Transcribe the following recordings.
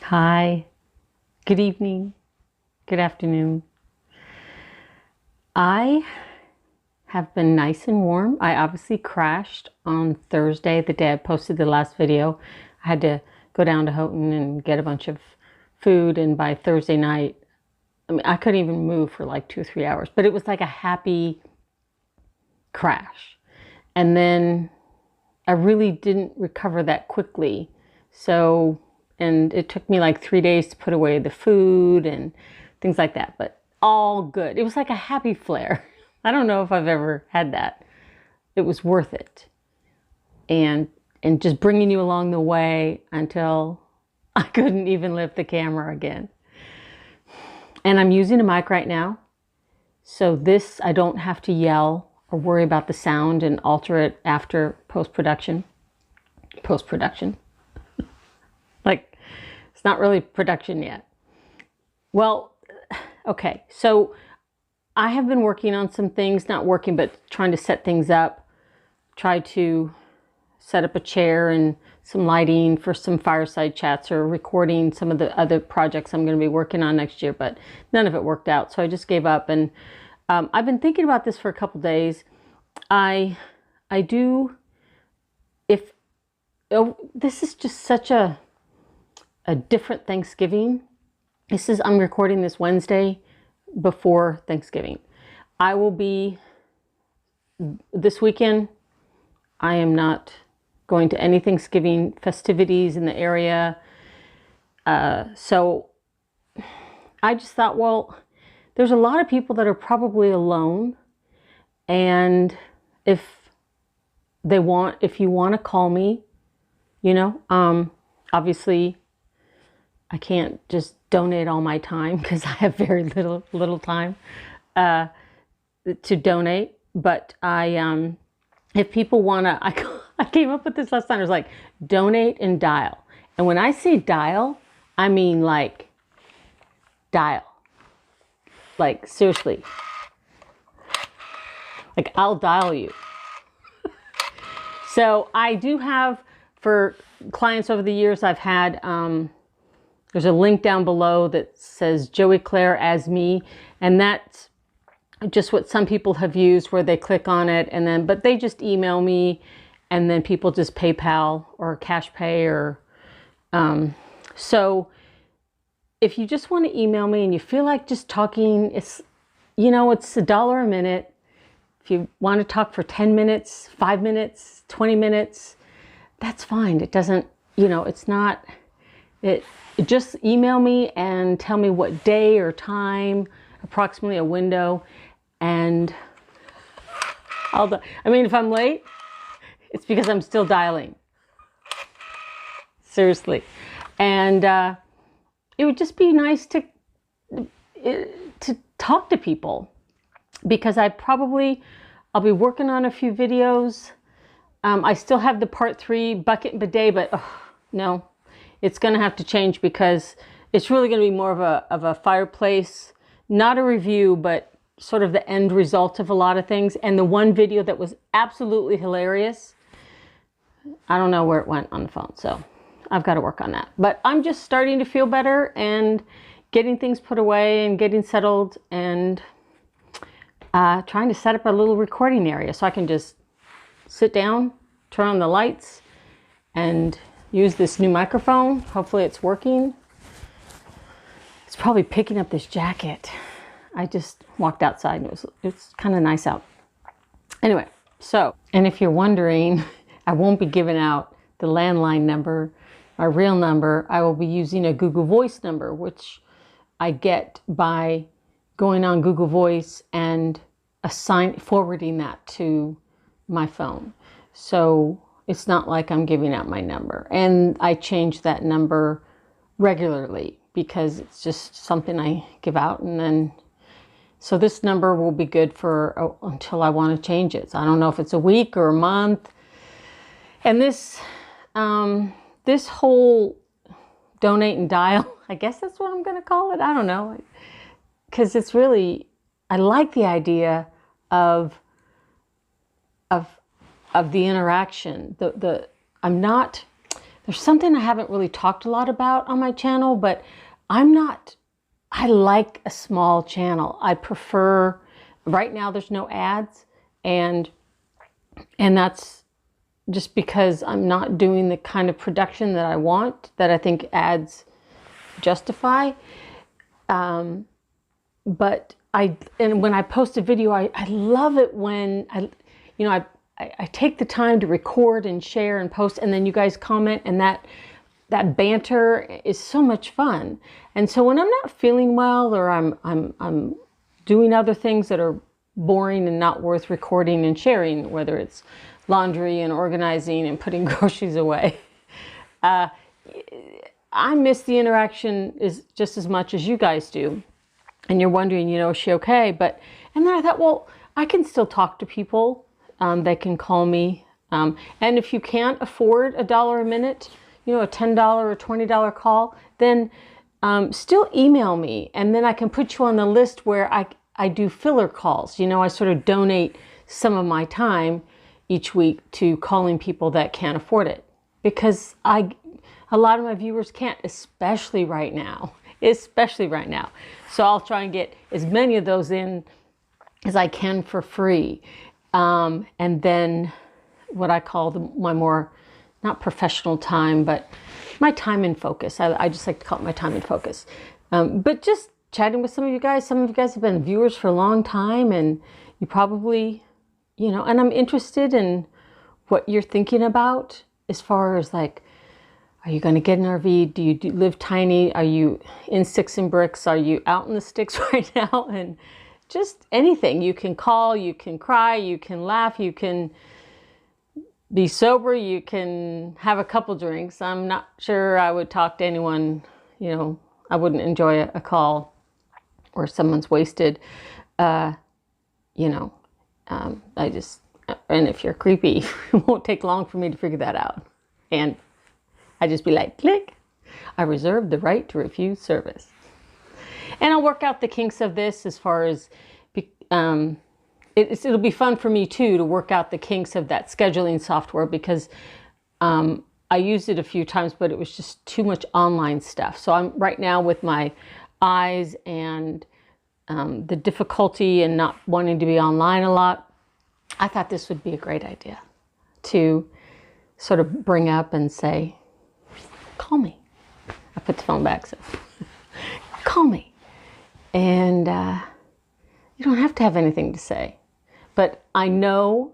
Hi, good evening, good afternoon. I have been nice and warm. I obviously crashed on Thursday, the day I posted the last video. I had to go down to Houghton and get a bunch of food, and by Thursday night, I couldn't even move for like 2 or 3 hours, but it was like a happy crash. And then I really didn't recover that quickly. And it took me like 3 days to put away the food and things like that, but all good. It was like a happy flare. I don't know if I've ever had that. It was worth it. And just bringing you along the way until I couldn't even lift the camera again. And I'm using a mic right now. So this, I don't have to yell or worry about the sound and alter it after post-production. Like, it's not really production yet. Well, okay, so I have been working on some things, not working, but trying to set things up. Try to set up a chair and some lighting for some fireside chats or recording some of the other projects I'm going to be working on next year, but none of it worked out. So I just gave up. And I've been thinking about this for a couple days. This is just such a different Thanksgiving. I'm recording this Wednesday before Thanksgiving. I will be, this weekend, I am not going to any Thanksgiving festivities in the area. So I just thought, well, there's a lot of people that are probably alone. And if you want to call me, obviously I can't just donate all my time because I have very little time to donate. But if people want to, I came up with this last time. It was like donate and dial. And when I say dial, I mean like dial. Like seriously. Like I'll dial you. So I do have, for clients over the years, I've had, there's a link down below that says Joey Claire as me. And that's just what some people have used, where they click on it but they just email me, and then people just PayPal or cash pay or, so if you just want to email me and you feel like just talking, it's $1 a minute. If you want to talk for 10 minutes, 5 minutes, 20 minutes, that's fine. It doesn't, just email me and tell me what day or time, approximately a window, and if I'm late, it's because I'm still dialing. Seriously. And it would just be nice to talk to people, because I'll be working on a few videos. I still have the part 3 bucket and bidet, but no, it's going to have to change, because it's really going to be more of a fireplace, not a review, but sort of the end result of a lot of things. And the one video that was absolutely hilarious, I don't know where it went on the phone, so I've got to work on that. But I'm just starting to feel better and getting things put away and getting settled, and trying to set up a little recording area so I can just sit down, turn on the lights, and use this new microphone. Hopefully it's working. It's probably picking up this jacket. I just walked outside and it's kind of nice out. Anyway, and if you're wondering, I won't be giving out the landline number, my real number. I will be using a Google Voice number, which I get by going on Google Voice and forwarding that to my phone. So it's not like I'm giving out my number. And I change that number regularly because it's just something I give out. And then, so this number will be good for until I want to change it. So I don't know if it's a week or a month. And this whole donate and dial, I guess that's what I'm going to call it. I don't know. Because it's really, I like the idea of the interaction. There's there's something I haven't really talked a lot about on my channel, but I like a small channel. I prefer, right now there's no ads, and that's just because I'm not doing the kind of production that I want, that I think ads justify. But when I post a video, I love it when I take the time to record and share and post, and then you guys comment, and that banter is so much fun. And so when I'm not feeling well, or I'm doing other things that are boring and not worth recording and sharing, whether it's laundry and organizing and putting groceries away, I miss the interaction just as much as you guys do. And you're wondering, is she okay? And then I thought, well, I can still talk to people. They can call me. And if you can't afford $1 a minute, a $10 or $20 call, then still email me. And then I can put you on the list where I do filler calls. I sort of donate some of my time each week to calling people that can't afford it. Because a lot of my viewers can't, especially right now. So I'll try and get as many of those in as I can for free. And then what I call my more, not professional time, but my time in focus. I just like to call it my time in focus. But just chatting with some of you guys. Some of you guys have been viewers for a long time, and you probably, and I'm interested in what you're thinking about as far as like, are you going to get an RV? Do you live tiny? Are you in sticks and bricks? Are you out in the sticks right now? And just anything. You can call, you can cry, you can laugh, you can be sober, you can have a couple drinks. I'm not sure I would talk to anyone, I wouldn't enjoy a call where someone's wasted. And if you're creepy, it won't take long for me to figure that out. And I just be like, click, I reserve the right to refuse service. And I'll work out the kinks of this as far as, it'll be fun for me too to work out the kinks of that scheduling software, because I used it a few times, but it was just too much online stuff. So I'm right now with my eyes and the difficulty and not wanting to be online a lot. I thought this would be a great idea to sort of bring up and say, call me. I put the phone back, so call me. And you don't have to have anything to say. But I know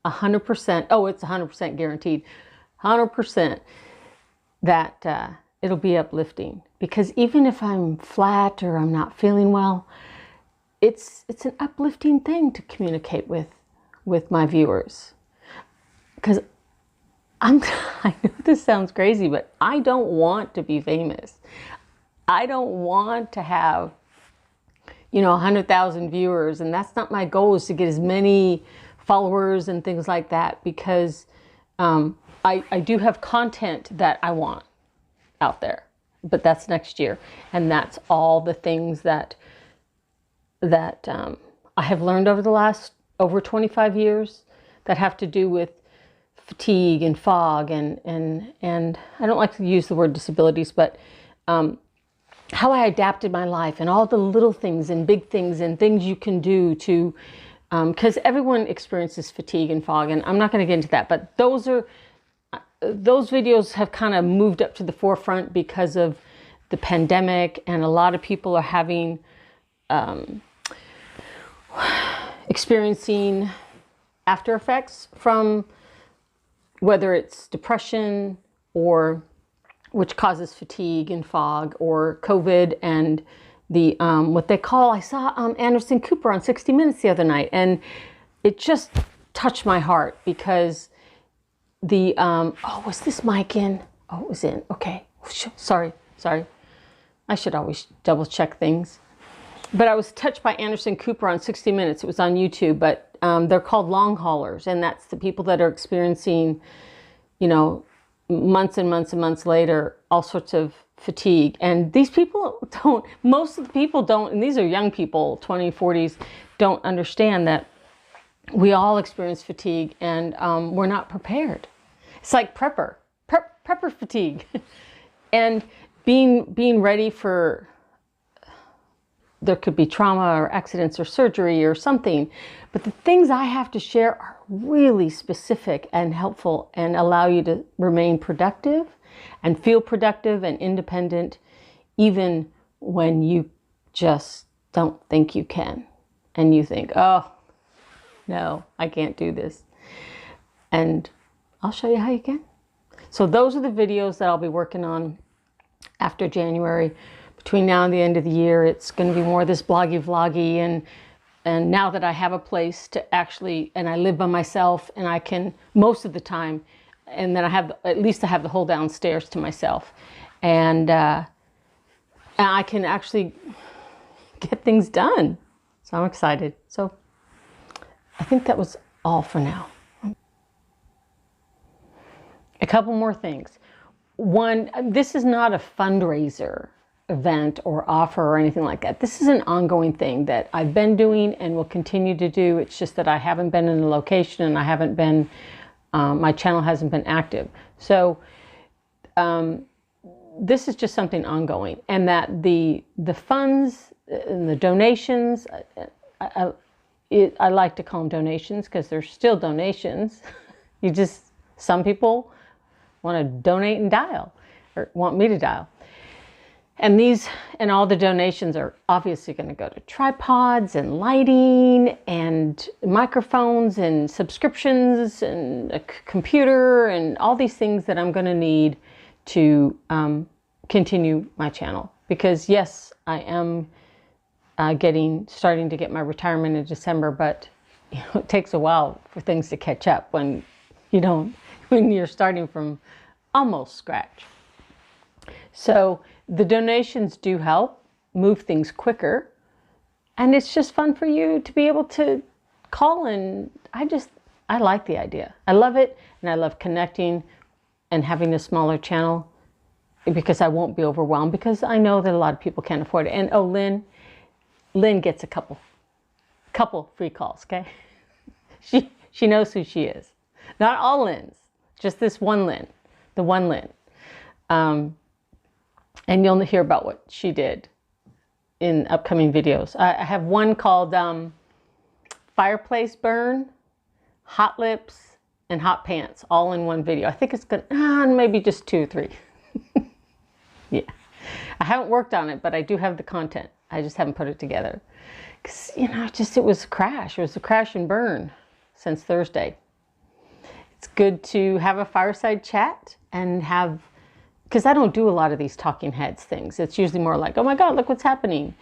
100%, it's 100% guaranteed, 100% that it'll be uplifting. Because even if I'm flat or I'm not feeling well, it's an uplifting thing to communicate with my viewers. Because I know this sounds crazy, but I don't want to be famous. I don't want to have, 100,000 viewers. And that's not my goal, is to get as many followers and things like that, because I do have content that I want out there, but that's next year. And that's all the things that I have learned over the last over 25 years that have to do with fatigue and fog and I don't like to use the word disabilities, but how I adapted my life and all the little things and big things and things you can do to, because everyone experiences fatigue and fog, and I'm not going to get into that, but those videos have kind of moved up to the forefront because of the pandemic, and a lot of people are having, experiencing after effects from whether it's depression, or which causes fatigue and fog, or COVID, and the what they call, I saw Anderson Cooper on 60 Minutes the other night, and it just touched my heart, because the was this mic in? Oh, it was in. Okay, sorry. I should always double check things. But I was touched by Anderson Cooper on 60 Minutes. It was on YouTube, but they're called long haulers, and that's the people that are experiencing, months and months and months later, all sorts of fatigue. And these people most of the people don't, and these are young people, 20s, 40s, don't understand that we all experience fatigue, and we're not prepared. It's like prepper. prepper fatigue. And being ready for, there could be trauma or accidents or surgery or something, but the things I have to share are really specific and helpful and allow you to remain productive and feel productive and independent, even when you just don't think you can. And you think, oh, no, I can't do this. And I'll show you how you can. So those are the videos that I'll be working on after January. Between now and the end of the year, it's going to be more of this Vloggy. And now that I have a place to actually, and I live by myself, and I can, most of the time, and then I have, at least I have the whole downstairs to myself. And I can actually get things done. So I'm excited. So I think that was all for now. A couple more things. One, this is not a fundraiser event or offer or anything like that. This is an ongoing thing that I've been doing and will continue to do. It's just that I haven't been in the location and I haven't been, my channel hasn't been active. So this is just something ongoing, and that the funds and the donations, I like to call them donations because they're still donations. Some people want to donate and dial, or want me to dial. And all the donations are obviously going to go to tripods and lighting and microphones and subscriptions and a computer and all these things that I'm going to need to continue my channel. Because yes, I am starting to get my retirement in December, but it takes a while for things to catch up when you're starting from almost scratch. So the donations do help move things quicker, and it's just fun for you to be able to call, and I like the idea. I love it, and I love connecting and having a smaller channel because I won't be overwhelmed, because I know that a lot of people can't afford it. And oh, Lynn gets a couple free calls, okay? She knows who she is. Not all Lyns, just this one Lynn, the one Lynn. And you'll hear about what she did in upcoming videos. I have one called Fireplace Burn, Hot Lips, and Hot Pants, all in one video. I think it's good, maybe just 2 or 3. Yeah, I haven't worked on it, but I do have the content. I just haven't put it together. Because, it was a crash. It was a crash and burn since Thursday. It's good to have a fireside chat and because I don't do a lot of these talking heads things. It's usually more like, oh my God, look what's happening.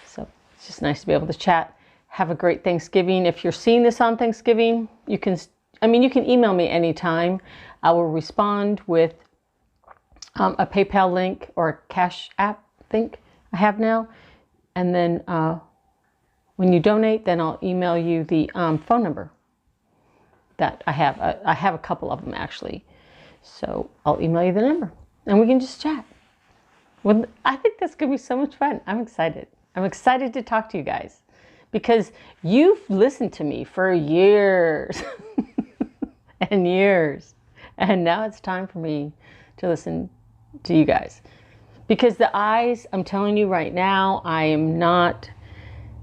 So it's just nice to be able to chat. Have a great Thanksgiving. If you're seeing this on Thanksgiving, you can email me anytime. I will respond with a PayPal link or a Cash App link I have now. And then when you donate, then I'll email you the phone number that I have. I have a couple of them actually. So I'll email you the number and we can just chat. Well, I think that's going to be so much fun. I'm excited. I'm excited to talk to you guys because you've listened to me for years and years. And now it's time for me to listen to you guys. Because the eyes, I'm telling you right now, I am not,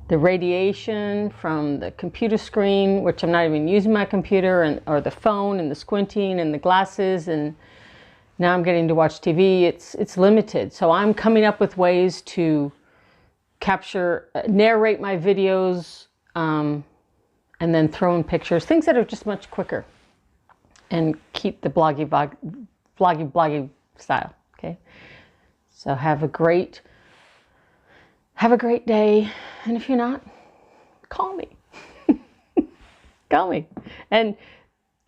the radiation from the computer screen, which I'm not even using my computer, or the phone and the squinting and the glasses, and now I'm getting to watch TV, it's limited. So I'm coming up with ways to narrate my videos, and then throw in pictures, things that are just much quicker, and keep the bloggy style, okay? So have a great day. And if you're not, call me. Call me. And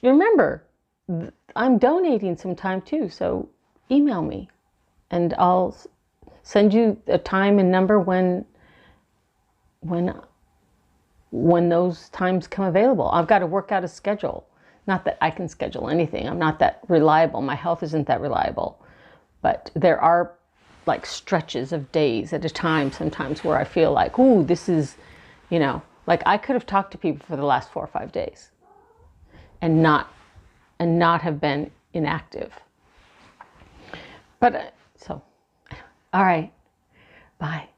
remember, I'm donating some time too. So email me and I'll send you a time and number when those times come available. I've got to work out a schedule. Not that I can schedule anything. I'm not that reliable. My health isn't that reliable. But there are like stretches of days at a time sometimes where I feel like, ooh, this is, like I could have talked to people for the last 4 or 5 days and not have been inactive. But, so, all right. Bye.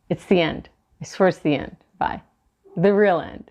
It's the end. I swear it's the end. Bye. The real end.